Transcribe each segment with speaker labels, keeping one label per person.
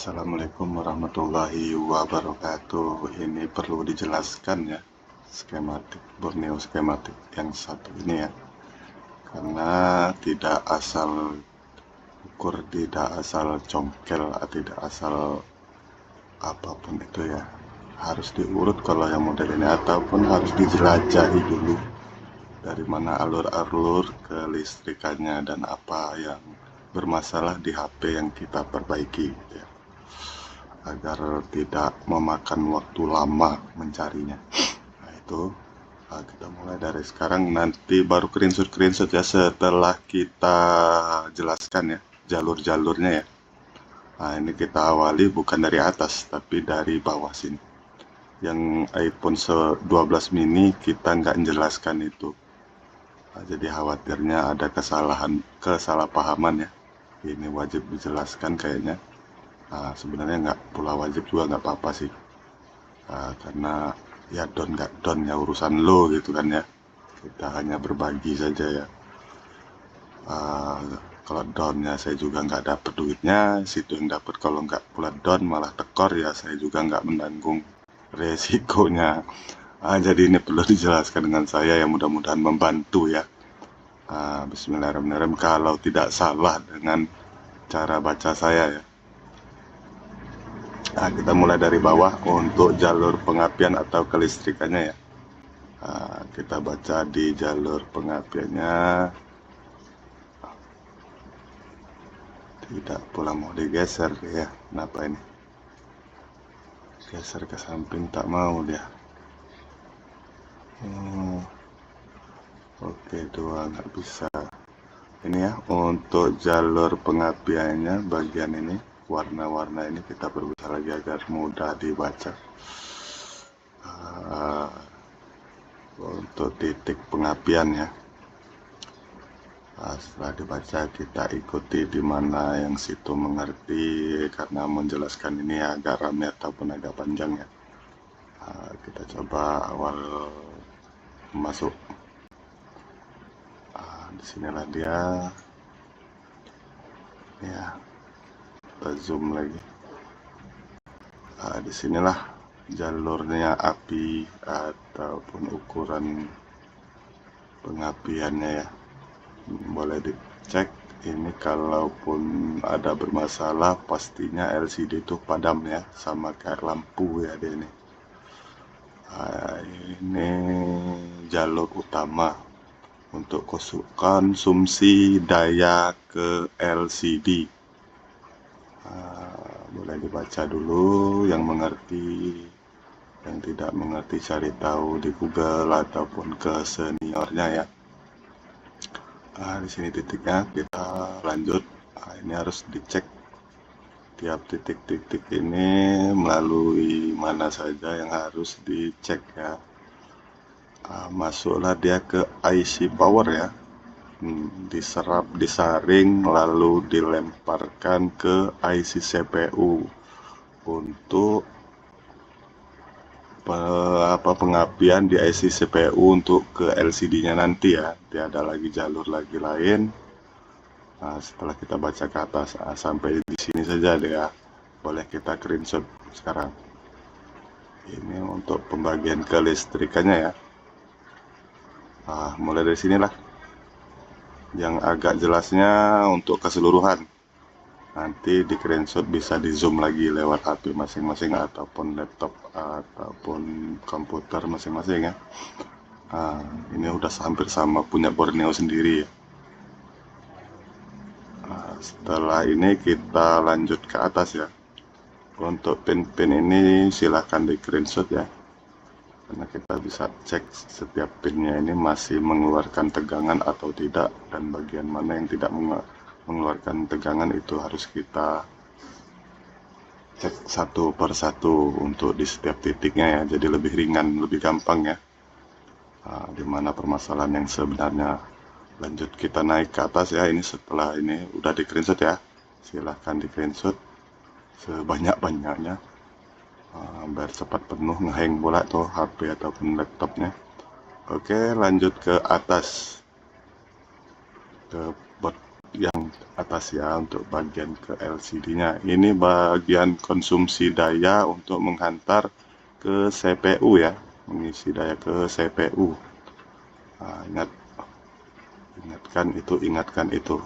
Speaker 1: Assalamualaikum warahmatullahi wabarakatuh. Ini perlu dijelaskan ya, skematik Borneo skematik yang satu ini ya, karena tidak asal ukur, tidak asal congkel, tidak asal apapun itu ya, harus diurut kalau yang model ini, ataupun harus dijelajahi dulu dari mana alur-alur kelistrikannya dan apa yang bermasalah di HP yang kita perbaiki ya, agar tidak memakan waktu lama mencarinya. Nah itu kita mulai dari sekarang, nanti baru screenshot ya setelah kita jelaskan ya jalur-jalurnya ya. Nah ini kita awali bukan dari atas tapi dari bawah sini. Yang iPhone 12 mini kita nggak menjelaskan itu. Nah, jadi khawatirnya ada kesalahpahaman ya. Ini wajib dijelaskan kayaknya. Nah, sebenarnya nggak pula wajib juga, nggak apa-apa sih. Karena ya nggak don ya, urusan lo gitu kan ya. Kita hanya berbagi saja ya. Kalau donnya saya juga nggak dapat duitnya, situ yang dapat. Kalau nggak pula don malah tekor ya, saya juga nggak menanggung resikonya. Jadi ini perlu dijelaskan dengan saya yang mudah-mudahan membantu ya. Bismillahirrahmanirrahim. Kalau tidak salah dengan cara baca saya ya. Kita mulai dari bawah untuk jalur pengapian atau kelistrikannya ya. Kita baca di jalur pengapiannya. Tidak pula mau digeser ya. Kenapa ini? Geser ke samping tak mau dia. Oke, dua nggak bisa. Ini ya untuk jalur pengapiannya, bagian ini warna-warna ini kita perbedah lagi agar mudah dibaca. Untuk titik pengapian ya. Setelah dibaca kita ikuti di mana yang situ mengerti, karena menjelaskan ini agak ramai ataupun agak panjang ya. Kita coba awal masuk. Disinilah dia ya, kita zoom lagi. Disinilah jalurnya api ataupun ukuran pengapiannya ya. Boleh dicek ini, kalaupun ada bermasalah pastinya LCD itu padam ya, sama kayak lampu ya dia ini. Ini jalur utama untuk konsumsi daya ke LCD. Boleh dibaca dulu, yang mengerti, yang tidak mengerti cari tahu di Google ataupun ke seniornya ya. Di sini titiknya, kita lanjut. Ini harus dicek tiap titik-titik ini melalui mana saja yang harus dicek ya. Masuklah dia ke IC power ya, diserap, disaring, lalu dilemparkan ke IC CPU untuk pengapian di IC CPU untuk ke LCD-nya nanti ya. Tiada lagi jalur lagi lain. Setelah kita baca ke atas sampai di sini saja deh ya. Boleh kita screenshot sekarang. Ini untuk pembagian kelistrikannya ya. Mulai dari sinilah. Yang agak jelasnya untuk keseluruhan. Nanti di screenshot bisa di zoom lagi lewat HP masing-masing ataupun laptop ataupun komputer masing-masing ya. Ini udah hampir sama punya Borneo sendiri ya. Setelah ini kita lanjut ke atas ya. Untuk pin-pin ini silahkan di screenshot ya, karena kita bisa cek setiap pinnya ini masih mengeluarkan tegangan atau tidak, dan bagian mana yang tidak mengeluarkan tegangan itu harus kita cek satu per satu untuk di setiap titiknya ya. Jadi lebih ringan, lebih gampang ya. Di mana permasalahan yang sebenarnya. Lanjut kita naik ke atas ya. Ini setelah ini udah di screenshot ya, silahkan di screenshot sebanyak-banyaknya biar cepat penuh, ngehang bola tuh HP ataupun laptopnya. Oke, lanjut ke atas, ke yang atas ya, untuk bagian ke LCD-nya. Ini bagian konsumsi daya untuk menghantar ke CPU ya, mengisi daya ke CPU. Nah, ingatkan itu.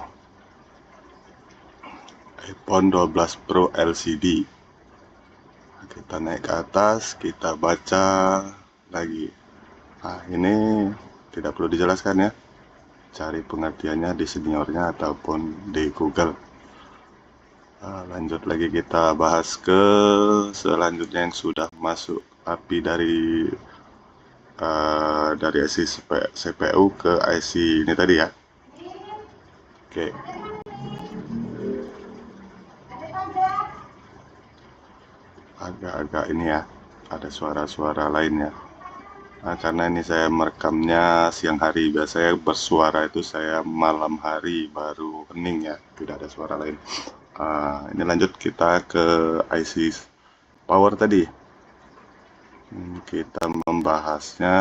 Speaker 1: iPhone 12 Pro LCD. Kita naik ke atas, kita baca lagi. Nah, ini tidak perlu dijelaskan ya. Cari pengertiannya di seniornya ataupun di Google. Nah, lanjut lagi kita bahas ke selanjutnya yang sudah masuk API dari IC CPU ke IC ini tadi ya. Oke. Agak-agak ini ya, ada suara-suara lainnya. Nah, karena ini saya merekamnya siang hari, biasanya bersuara itu saya malam hari baru hening ya, tidak ada suara lain. Ini lanjut kita ke IC power tadi. Kita membahasnya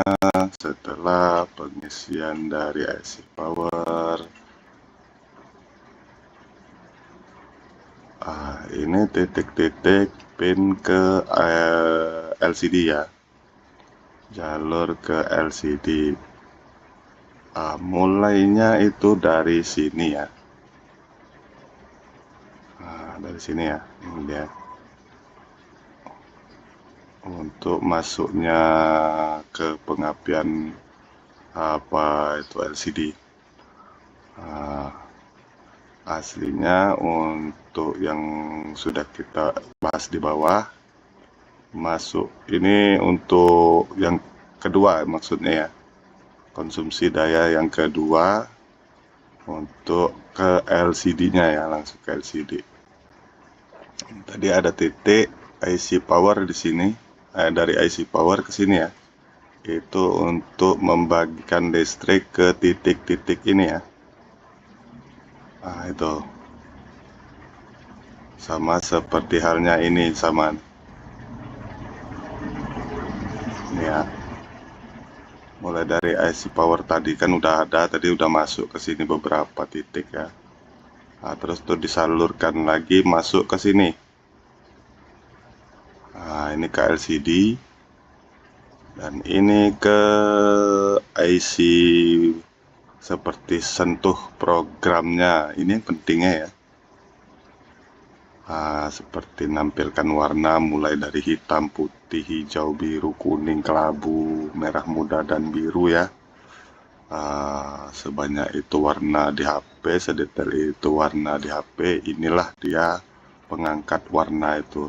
Speaker 1: setelah pengisian dari IC power. Ini titik-titik pin ke LCD ya, jalur ke LCD. Mulainya itu dari sini ya. Dari sini ya, ini dia. Untuk masuknya ke pengapian apa itu LCD. Aslinya untuk yang sudah kita bahas di bawah, masuk ini untuk yang kedua maksudnya ya, konsumsi daya yang kedua untuk ke LCD-nya ya, langsung ke LCD. Tadi ada titik IC power di sini, dari IC power ke sini ya, itu untuk membagikan listrik ke titik-titik ini ya. Nah, itu sama seperti halnya ini sama ini ya. Mulai dari IC power tadi kan udah ada, tadi udah masuk ke sini beberapa titik ya. Nah, terus tuh disalurkan lagi masuk ke sini. Nah, ini ke LCD dan ini ke IC seperti sentuh programnya. Ini yang pentingnya ya. Seperti nampilkan warna mulai dari hitam, putih, hijau, biru, kuning, kelabu, merah muda, dan biru ya. Sebanyak itu warna di HP, sedetail itu warna di HP. Inilah dia pengangkat warna itu.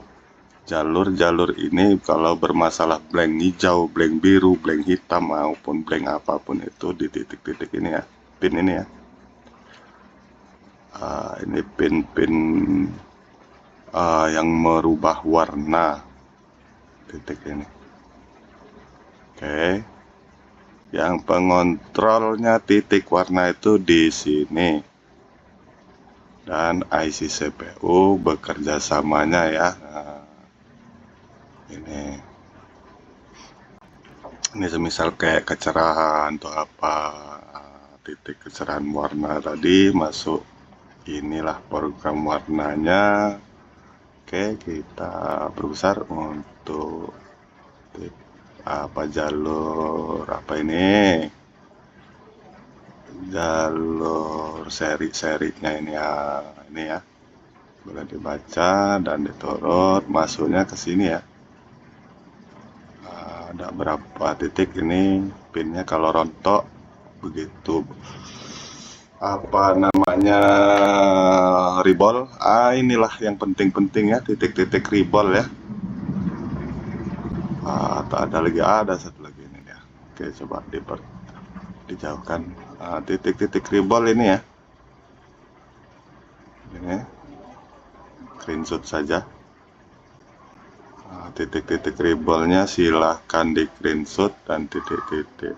Speaker 1: Jalur-jalur ini kalau bermasalah blank hijau, blank biru, blank hitam maupun blank apapun itu di titik-titik ini ya, pin ini ya. Ini pin-pin yang merubah warna titik ini. Oke. Yang pengontrolnya titik warna itu di sini. Dan IC CPU bekerja samanya ya. Ini semisal kayak kecerahan atau apa, titik kecerahan warna tadi masuk, inilah program warnanya. Oke, kita perbesar untuk jalur apa ini, jalur seri-serinya ini ya, boleh dibaca dan diturut, masuknya ke sini ya. Ada berapa titik ini pinnya, kalau rontok begitu apa namanya ribol, inilah yang penting-penting ya, titik-titik ribol ya. Atau ada lagi, ada satu lagi ini ya. Oke, coba dijauhkan titik-titik ribol ini ya. Ini screenshot saja. Titik-titik ribolnya silahkan di screenshot, dan titik-titik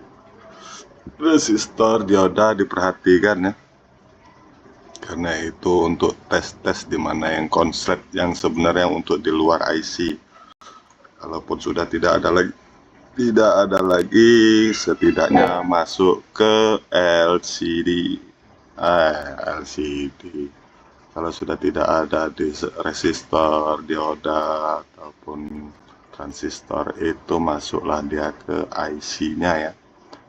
Speaker 1: resistor dioda diperhatikan ya, karena itu untuk tes-tes dimana yang konslet yang sebenarnya untuk di luar IC. Kalaupun sudah tidak ada lagi setidaknya masuk ke LCD. LCD. Kalau sudah tidak ada di resistor, dioda ataupun transistor, itu masuklah dia ke IC-nya ya.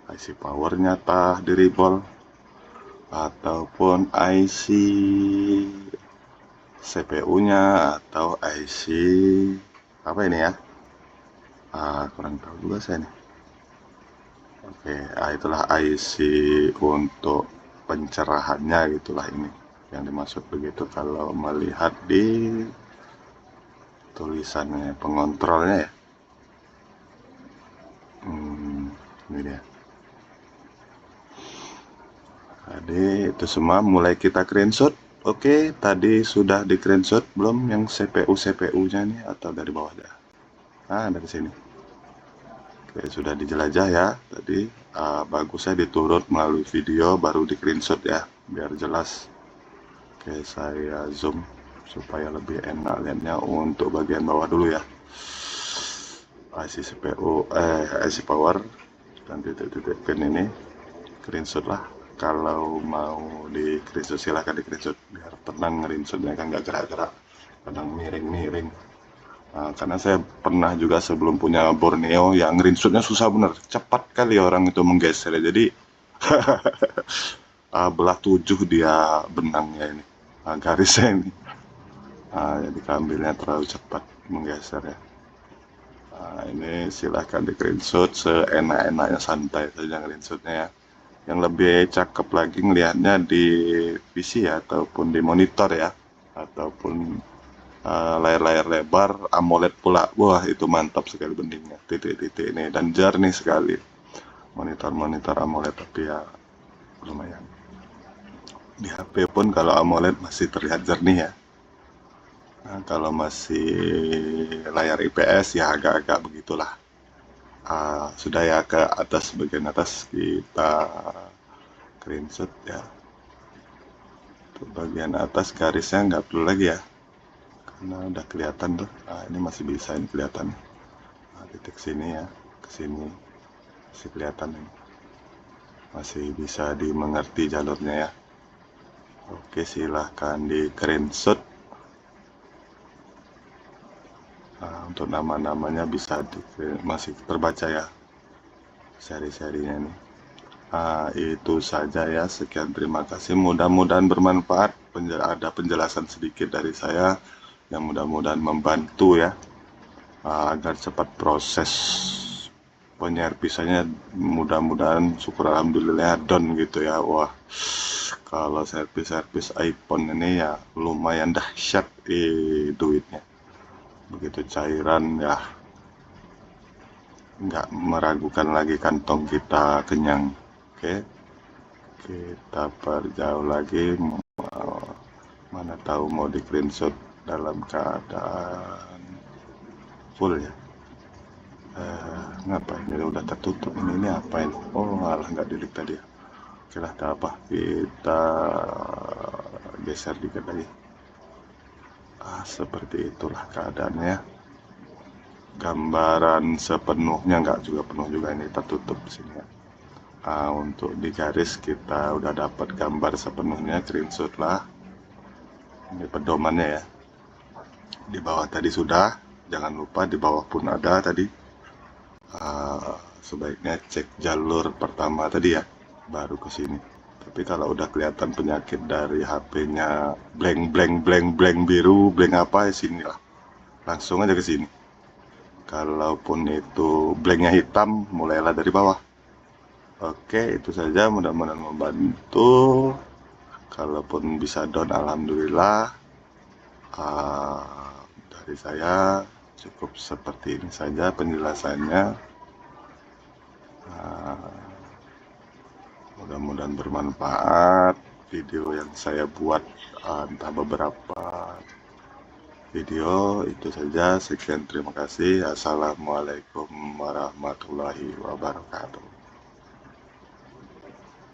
Speaker 1: IC powernya tah di Ribol ataupun IC CPU-nya atau IC apa ini ya? Kurang tahu juga saya nih. Oke, itulah IC untuk pencerahannya gitulah ini yang dimaksud begitu kalau melihat di tulisannya pengontrolnya ya. Ini dia. Tadi itu semua mulai kita screenshot. Oke, tadi sudah di screenshot belum yang CPU-nya nih atau dari bawah dah? Dari sini. Oke, sudah dijelajah ya tadi. Bagusnya diturut melalui video baru di screenshot ya, biar jelas. Oke, saya zoom supaya lebih enak lihatnya. Untuk bagian bawah dulu ya. IC CPU, IC power dan titik-titik pin ini screenshot lah. Kalau mau di screenshot silahkan di screenshot biar tenang screenshotnya kan nggak gerak-gerak, kadang miring-miring. Karena saya pernah juga sebelum punya Borneo yang screenshotnya susah bener, cepat kali orang itu menggeser jadi belah 7 dia benangnya ini, garisnya ini. Jadi keambilnya terlalu cepat menggeser ya. Ini silahkan di screenshot seenak-enaknya, santai saja screenshotnya ya. Yang lebih cakep lagi ngelihatnya di PC ya, ataupun di monitor ya, ataupun layar-layar lebar AMOLED pula. Wah, itu mantap sekali beningnya, titik-titik ini, dan jernih sekali monitor AMOLED. Tapi ya lumayan, di HP pun kalau AMOLED masih terlihat jernih ya. Kalau masih layar IPS ya agak-agak begitulah. Sudah ya, ke atas, bagian atas kita screenshot ya. Untuk bagian atas garisnya nggak perlu lagi ya, karena udah kelihatan tuh. Ini masih bisa ini kelihatan. Titik sini ya, ke sini masih kelihatan ini. Masih bisa dimengerti jalurnya ya. Oke, silahkan di screenshot. Untuk nama-namanya bisa masih terbaca ya, seri-serinya nih. Itu saja ya, sekian, terima kasih, mudah-mudahan bermanfaat. Ada penjelasan sedikit dari saya yang mudah-mudahan membantu ya, agar cepat proses penyerpisannya. Mudah-mudahan, syukur alhamdulillah down gitu ya. Wah, kalau servis iPhone ini ya lumayan dahsyat duitnya. Begitu cairan ya, nggak meragukan lagi, kantong kita kenyang. Oke, kita perjauh lagi. Mana tahu mau di screenshot dalam keadaan full ya. Ngapain ini udah tertutup ini apa ini? Oh malah nggak delete tadi ya. Oke lah, tak apa, kita geser dikit lagi. Seperti itulah keadaannya. Gambaran sepenuhnya, nggak juga penuh juga, ini tertutup di sini ya. Untuk di garis kita udah dapat gambar sepenuhnya, screenshot lah. Ini pedomannya ya. Di bawah tadi sudah, jangan lupa di bawah pun ada tadi. Sebaiknya cek jalur pertama tadi ya, baru ke sini. Tapi kalau udah kelihatan penyakit dari HP-nya blank biru, blank apa ya, sini lah. Langsung aja ke sini. Kalaupun itu blanknya hitam, mulailah dari bawah. Oke, itu saja, mudah-mudahan membantu. Kalaupun bisa down, alhamdulillah. Dari saya cukup seperti ini saja penjelasannya. Mudah-mudahan bermanfaat video yang saya buat, entah beberapa video. Itu saja, sekian, terima kasih. Assalamualaikum warahmatullahi wabarakatuh.